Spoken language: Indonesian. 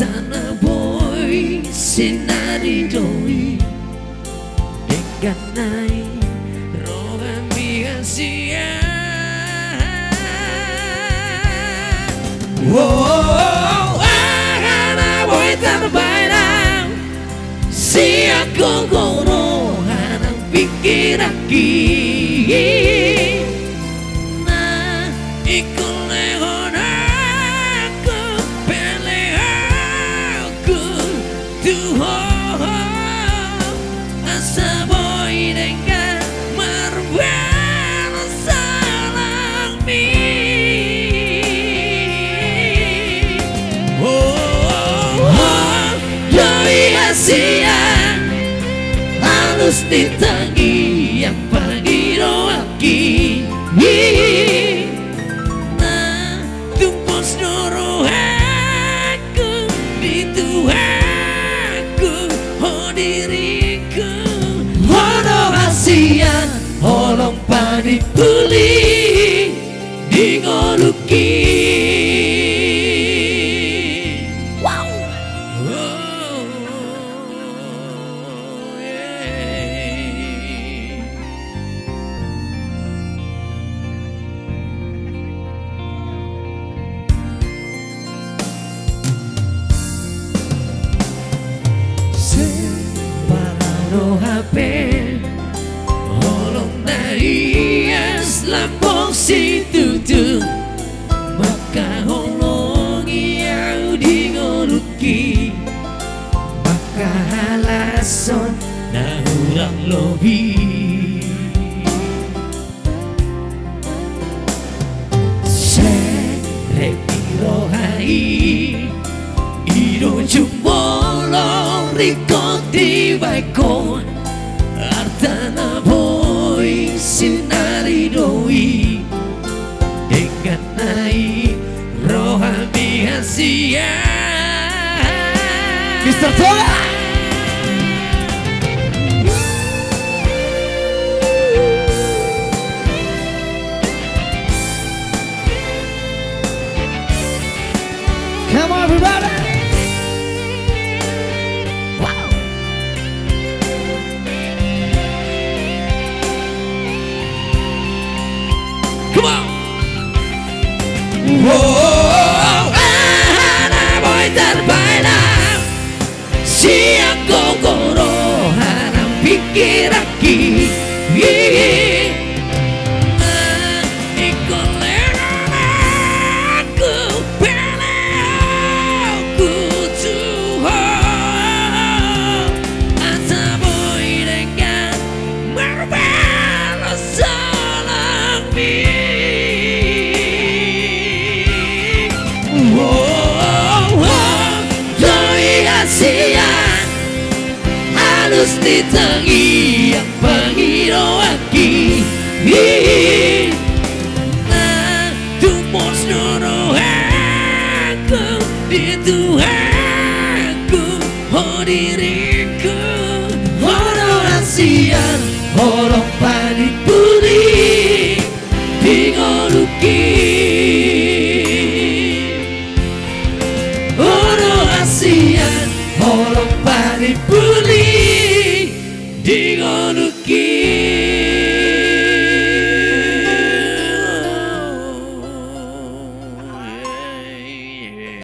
Tanah boy sinari doi dengan naik rohan bihasia. Wow, tanah boy tanah bainam si aku kono hanang pikir aki. Nah ikut halus ditangi yang pagi roaki. Nah tumpus nuru aku di Tuhanku, oh diriku hono hasian holong padi puli di ngoluki. HP holong dari es lampung situ tu maka holong iau di ngoluki maka halason na hurang lobi serepi rohai iro jumbolong riko di baikon Tanah boy sinari doi dengan naik rohan bihasia. Mr. Tola come on everybody. Wow, anak boy terbaiklah si aku koro hanam pikir aki. Nah, ikut aku aku Tuhan asa boy dengan marvel salang mi. Halus ditangi yang pangiro aki. Nah tumpus nuru aku di Tuhanku, oh diriku hono hasian holong padi puri di ngoluki. Hono hasian holong padi puli di ngoluki.